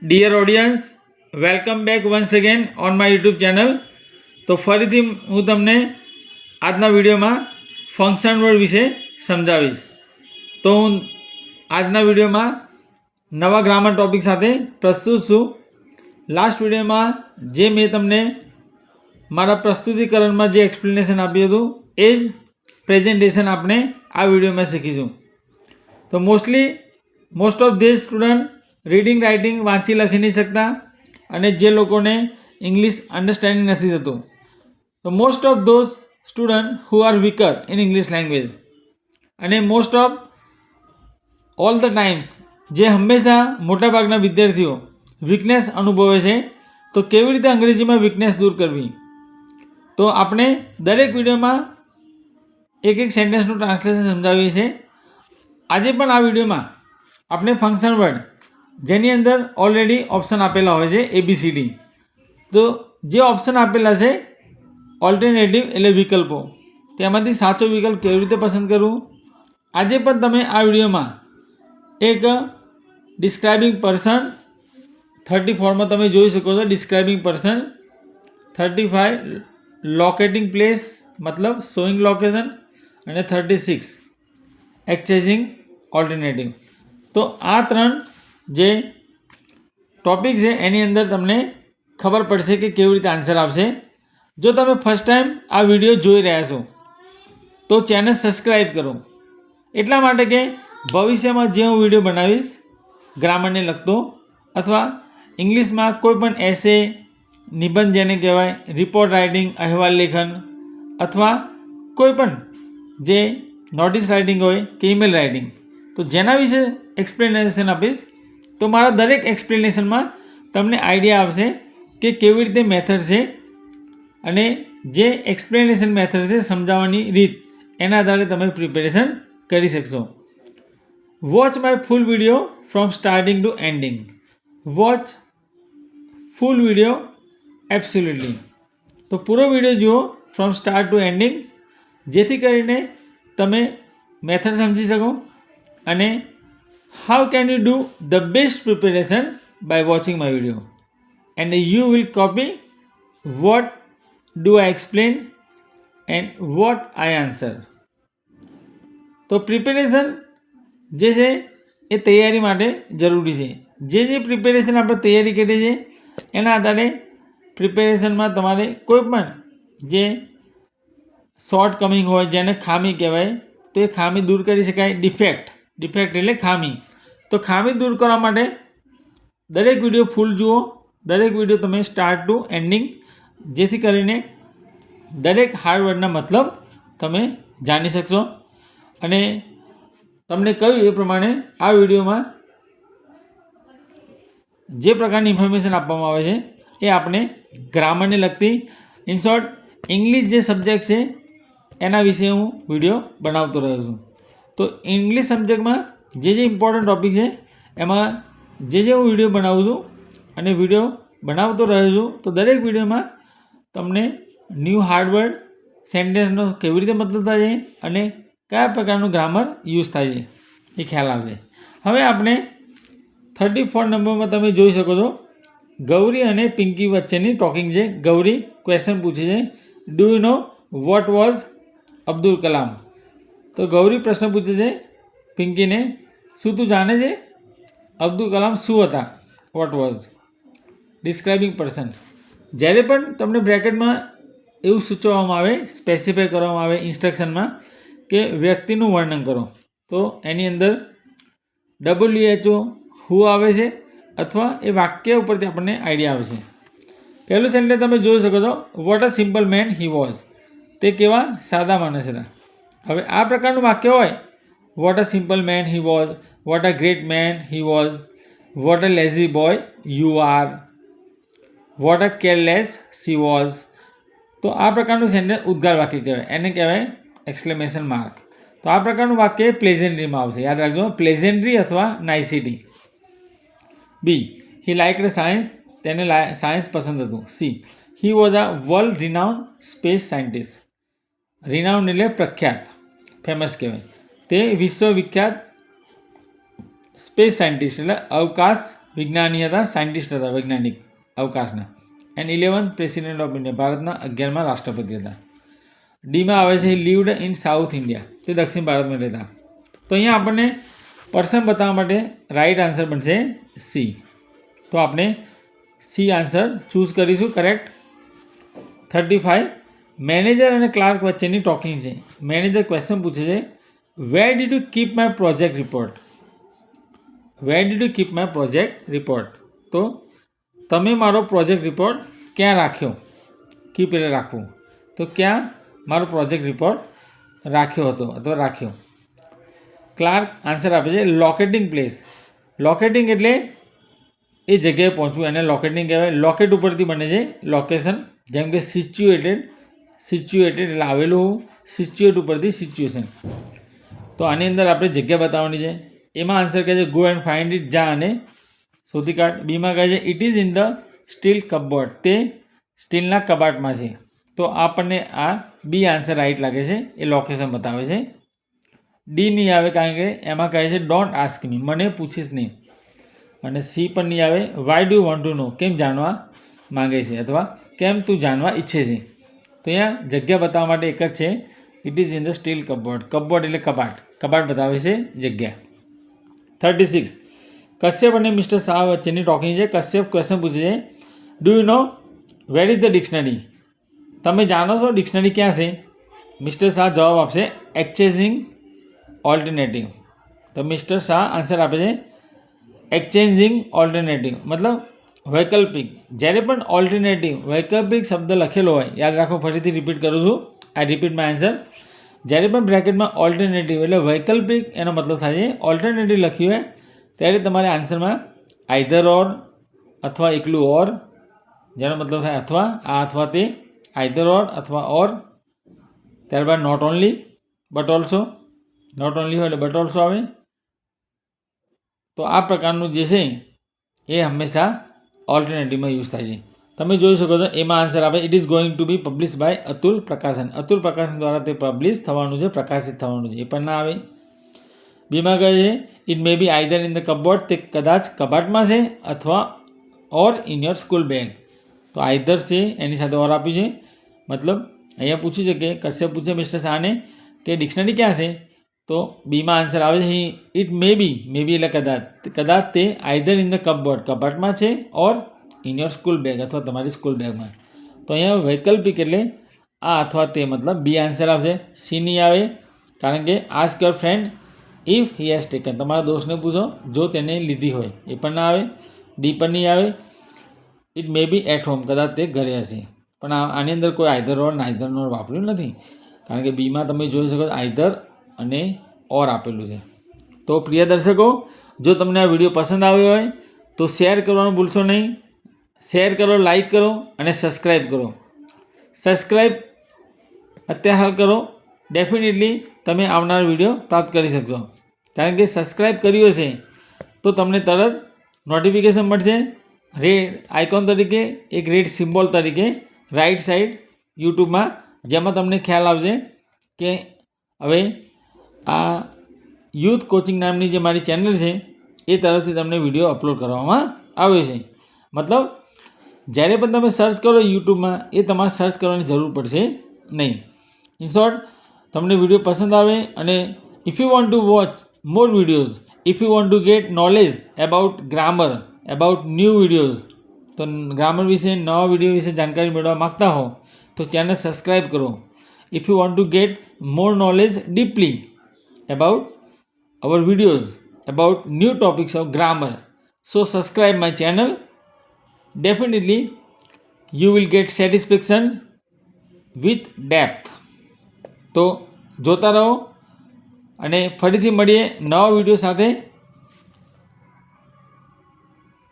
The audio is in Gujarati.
Dear audience, welcome back once again on my YouTube channel. તો ફરીથી હું તમને આજના વિડીયોમાં ફંક્શન વર્ડ વિશે સમજાવીશ. તો હું આજના વિડીયોમાં નવા ગ્રામર ટોપિક સાથે પ્રસ્તુત છું. લાસ્ટ વિડીયોમાં જે મેં તમને મારા પ્રસ્તુતિકરણમાં જે એક્સપ્લેનેશન આપ્યું હતું એ જ પ્રેઝન્ટેશન આપણે આ વિડીયોમાં શીખીશું. તો most of this student reading writing વાંચી લખી નહીં શકતા અને જે લોકોને ઇંગ્લિશ અન્ડરસ્ટેન્ડિંગ નથી થતું. તો most of those student who are weaker in English language અને most of all the times જે હંમેશા મોટાભાગના વિદ્યાર્થીઓ વીકનેસ અનુભવે છે. તો કેવી રીતે અંગ્રેજીમાં વીકનેસ દૂર કરવી, તો આપણે દરેક વિડીયોમાં એક સેન્ટેન્સનું ટ્રાન્સલેશન સમજાવીએ છીએ. આજે પણ આ વિડીયોમાં આપણે ફંક્શન વર્ડ જેની અંદર ઓલરેડી ઓપ્શન આપેલા હોય છે ABCD, તો જે ઓપ્શન આપેલા છે ઓલ્ટરનેટિવ એટલે વિકલ્પો, તેમાંથી સાચો વિકલ્પ કેવી રીતે પસંદ કરવું, આજે પણ તમે આ વિડીયોમાં એક ડિસ્ક્રાઇબિંગ પર્સન 34માં તમે જોઈ શકો છો. ડિસ્ક્રાઇબિંગ પર્સન 35 લોકેટિંગ પ્લેસ મતલબ શોઈંગ લોકેશન અને 36 એક્સચેન્જિંગ ઓલ્ટરનેટિવ. તો આ ત્રણ જે ટોપિક છે એની અંદર તમને ખબર પડશે કે કેવી રીતે આન્સર આવશે. જો તમે ફર્સ્ટ ટાઈમ આ વિડીયો જોઈ રહ્યા છો તો ચેનલ સબસ્ક્રાઈબ કરો, એટલા માટે કે ભવિષ્યમાં જે હું વિડીયો બનાવીશ ગ્રામરને લગતો અથવા ઇંગ્લિશમાં કોઈ પણ એસે, નિબંધ જેને કહેવાય, રિપોર્ટ રાઇટિંગ, અહેવાલ લેખન અથવા કોઈ પણ જે નોટિસ રાઇટિંગ હોય કે ઈમેલ રાઇટિંગ, તો જેના વિશે એક્સપ્લેનેશન આપીશ. તો મારા દરેક એક્સપ્લેનેશનમાં તમને આઈડિયા આવશે કે કેવી રીતે મેથડ છે અને જે એક્સપ્લેનેશન મેથડ છે સમજાવવાની રીત, એના આધારે તમે પ્રિપેરેશન કરી શકશો. Watch my full video from starting to ending. Watch full video absolutely. તો પૂરો વિડીયો જુઓ ફ્રોમ સ્ટાર્ટ ટુ એન્ડિંગ, જેથી કરીને તમે મેથડ સમજી શકો. અને how can you do the best preparation by watching my video and you will copy what do I explain and what I answer. તો પ્રિપેરેશન જે છે એ તૈયારી માટે જરૂરી છે. જે પ્રિપેરેશન આપણે તૈયારી કરીએ છીએ એના આધારે પ્રિપેરેશનમાં તમારે કોઈ પણ જે શોર્ટ કમિંગ હોય, જેને ખામી કહેવાય, તો એ ખામી દૂર કરી શકાય. ડિફેક્ટ એટલે ખામી. તો ખામી દૂર કરવા માટે દરેક વિડીયો ફૂલ જુઓ, દરેક વિડીયો તમે સ્ટાર્ટ ટુ એન્ડિંગ, જેથી કરીને દરેક હાર્ડ વર્ડના મતલબ તમે જાણી શકશો. અને તમને કહ્યું એ પ્રમાણે આ વિડીયોમાં જે પ્રકારની ઇન્ફોર્મેશન આપવામાં આવે છે એ આપણે ગ્રામરને લગતી, ઇન શોર્ટ ઇંગ્લિશ જે સબ્જેક્ટ છે એના વિશે હું વિડીયો બનાવતો રહ્યો છું. તો ઇંગ્લિશ સબ્જેક્ટમાં જે ઇમ્પોર્ટન્ટ ટૉપિક છે એમાં જે હું વિડીયો બનાવું છું અને વિડીયો બનાવતો રહ્યો છું, તો દરેક વિડીયોમાં તમને ન્યૂ હાર્ડવર્ડ સેન્ટેન્સનો કેવી રીતે મતલબ થાય છે અને કયા પ્રકારનું ગ્રામર યુઝ થાય છે એ ખ્યાલ આવશે. હવે આપણે 34 નંબરમાં તમે જોઈ શકો છો ગૌરી અને પિંકી વચ્ચેની ટોકિંગ છે. ગૌરી ક્વેશ્ચન પૂછે છે, do you know what was Abdul Kalam. તો ગૌરી પ્રશ્ન પૂછે છે પિંકીને, શું તું જાણે છે અબ્દુલ કલામ શું હતા? What was describing person. જ્યારે પણ તમને બ્રેકેટમાં એવું સૂચવવામાં આવે, સ્પેસિફાય કરવામાં આવે ઇન્સ્ટ્રક્શનમાં કે વ્યક્તિનું વર્ણન કરો, તો એની અંદર WHO હુ આવે છે અથવા એ વાક્ય ઉપરથી આપણને આઈડિયા આવે છે. પહેલું સેન્ટેન્સ તમે જોઈ શકો છો, what a simple man he was. તે કેવા સાદા માણસ હતા. હવે આ પ્રકારનું વાક્ય હોય, what a simple man he was, what a great man he was, what a lazy boy you are, what a careless she was. તો આ પ્રકારનું સેન્ટેન્સ ઉદ્ગાર વાક્ય કહેવાય, એને કહેવાય એક્સક્લેમેશન માર્ક. તો આ પ્રકારનું વાક્ય પ્લેઝન્ટ્રીમાં આવશે, યાદ રાખજો, પ્લેઝન્ટ્રી અથવા નાઇસિટી. બી, હી લાઇક સાયન્સ. તેને સાયન્સ પસંદ હતું. C, he was a world renowned space scientist. Renowned એટલે પ્રખ્યાત, ફેમસ કહેવાય. તે વિશ્વવિખ્યાત સ્પેસ સાયન્ટિસ્ટ એટલે અવકાશ વિજ્ઞાની હતા, સાયન્ટિસ્ટ હતા, વૈજ્ઞાનિક અવકાશના. And 11th president of India, ભારતના 11મા રાષ્ટ્રપતિ હતા. ડીમાં આવે છે he lived in south India, તે દક્ષિણ ભારતમાં રહેતા. તો અહીંયા આપણને પર્સન બતાવવા માટે રાઈટ આન્સર બનશે સી. તો આપણે સી આન્સર ચૂઝ કરીશું. કરેક્ટ. 35 મેનેજર અને ક્લાર્ક વચ્ચેની ટોકિંગ છે. મેનેજર ક્વેશ્ચન પૂછે છે, where did you keep my project report? Where did you keep my project report? તો તમે મારો પ્રોજેક્ટ રિપોર્ટ ક્યાં રાખ્યો? કીપ એટલે રાખવું. તો ક્યાં મારો પ્રોજેક્ટ રિપોર્ટ રાખ્યો હતો અથવા રાખ્યો? ક્લાર્ક આન્સર આપે છે લોકેટિંગ પ્લેસ. લોકેટિંગ એટલે એ જગ્યાએ પહોંચવું, એને લોકેટિંગ કહેવાય. લોકેટ ઉપરથી બને છે લોકેશન. જેમ કે સિચ્યુએટેડ, સિચ્યુએટેડ એટલે આવેલું હોવું, સિચ્યુએટ ઉપરથી સિચ્યુએશન. તો આની અંદર આપણે જગ્યા બતાવવાની છે. એમાં આન્સર કહે છે ગો એન્ડ ફાઇન્ડ ઇટ, જા અને શોધી કાઢ. બીમાં કહે છે it is in the steel cupboard, તે સ્ટીલના કબાટમાં છે. તો આપણને આ બી આન્સર રાઈટ લાગે છે, એ લોકેશન બતાવે છે. ડી નહીં આવે કારણ કે એમાં કહે છે ડોન્ટ આસ્ક મી, મને પૂછીશ નહીં. અને સી પણ નહીં આવે. વાય ડુ વોન્ટ ટુ નો, કેમ જાણવા માગે છે અથવા કેમ તું જાણવા ઈચ્છે છે. તો અહીંયા જગ્યા બતાવવા માટે એક જ છે, it is in the steel cupboard. Cupboard એટલે કબાટ, કબાટ બતાવે છે જગ્યા. 36 કશ્યપ અને મિસ્ટર શાહ વચ્ચેની ટોકિંગ છે. કશ્યપ ક્વેશ્ચન પૂછે છે, do you know where is the dictionary? તમે જાણો છો ડિક્શનરી ક્યાં છે? મિસ્ટર શાહ જવાબ આપશે એક્સચેન્જિંગ ઓલ્ટરનેટિવ. તો મિસ્ટર શાહ આન્સર આપે છે એક્સચેન્જિંગ ઓલ્ટરનેટિવ, મતલબ વૈકલ્પિક. જ્યારે પણ ઓલ્ટરનેટિવ વૈકલ્પિક શબ્દ લખેલો હોય, યાદ રાખો, ફરીથી રિપીટ કરું છું, આઈ રિપીટ માય આન્સર. જ્યારે પણ બ્રેકેટમાં ઓલ્ટરનેટિવ એટલે વૈકલ્પિક એનો મતલબ થાય છે, ઓલ્ટરનેટિવ લખ્યું હોય ત્યારે તમારે આન્સરમાં આઈધર ઓર અથવા એકલું ઓર, જેનો મતલબ થાય અથવા, આ અથવા તે, આઈધર ઓર અથવા ઓર. ત્યારબાદ not only but also, not only હોય એટલે બટ ઓલ્સો આવે. તો આ પ્રકારનું જે છે એ હંમેશા ઓલ્ટરનેટિવમાં યુઝ થાય છે. તમે જોઈ શકો છો એમાં આન્સર આપે it is going to be publish by Atul Prakashan. Atul પ્રકાશન દ્વારા તે પબ્લિશ થવાનું છે, પ્રકાશિત થવાનું છે, એ પણ ના આવે. બીમાં કહે છે it may be either in the cupboard, તે કદાચ કબાટમાં છે અથવા or in your school bag. તો આઈધર છે એની સાથે ઓર આપી છે. મતલબ અહીંયા પૂછ્યું છે કે કશ્યપ પૂછે મિસ્ટર શાહને કે ડિક્શનરી ક્યાં છે? તો બીમાં આન્સર આવે છે ઇટ મે બી એટલે કદાચ, કદાચ તે આઈધર ઇન ધ કપબોર્ડ, કબાટમાં છે, ઓર ઇન યોર સ્કૂલ બેગ અથવા તમારી સ્કૂલ બેગમાં. તો અહીંયા વૈકલ્પિક એટલે આ અથવા તે, મતલબ બી આન્સર આવશે. સી નહીં આવે કારણ કે ask your friend if he has taken, તમારા દોસ્તને પૂછો જો તેને લીધી હોય, એ પણ ના આવે. ડી પણ નહીં આવે. It may be at home, કદાચ તે ઘરે હશે. પણ આની અંદર કોઈ આઈધર ઓર નાઈધર નોર વાપર્યું નથી, કારણ કે બીમાં તમે જોઈ શકો આઈધર અને ઓર આપેલું છે. તો પ્રિય દર્શકો, જો તમને આ વિડીયો પસંદ આવ્યો હોય તો શેર કરવાનું ભૂલશો નહીં. શેર કરો, લાઈક કરો અને સબસ્ક્રાઈબ કરો. સબસ્ક્રાઈબ અત્યારે હાલ કરો, ડેફિનેટલી તમે આવનાર વિડીયો પ્રાપ્ત કરી શકશો. કારણ કે સબસ્ક્રાઈબ કર્યું હશે તો તમને તરત નોટિફિકેશન મળશે રેડ આઇકોન તરીકે, એક રેડ સિમ્બોલ તરીકે રાઈટ સાઈડ યુટ્યુબમાં, જેમાં તમને ખ્યાલ આવશે કે હવે આ યુથ કોચિંગ નામની જે મારી ચેનલ છે એ તરફથી તમને વિડીયો અપલોડ કરવામાં આવ્યો છે. મતલબ જ્યારે પણ તમે સર્ચ કરો યુટ્યુબમાં, એ તમારે સર્ચ કરવાની જરૂર પડશે નહીં. ઇન શોર્ટ, તમને વિડીયો પસંદ આવે અને if you want to watch more videos, if you want to gate knowledge about grammar, about new videos, તો ગ્રામર વિશે, નવા વિડીયો વિશે જાણકારી મેળવવા માગતા હો તો ચેનલ સબસ્ક્રાઈબ કરો. If you want to gate more knowledge deeply about our videos about new topics of grammar, so subscribe my channel. Definitely you will get satisfaction with depth. તો જોતા રહો અને ફરીથી મળીએ નવા વિડીયો સાથે.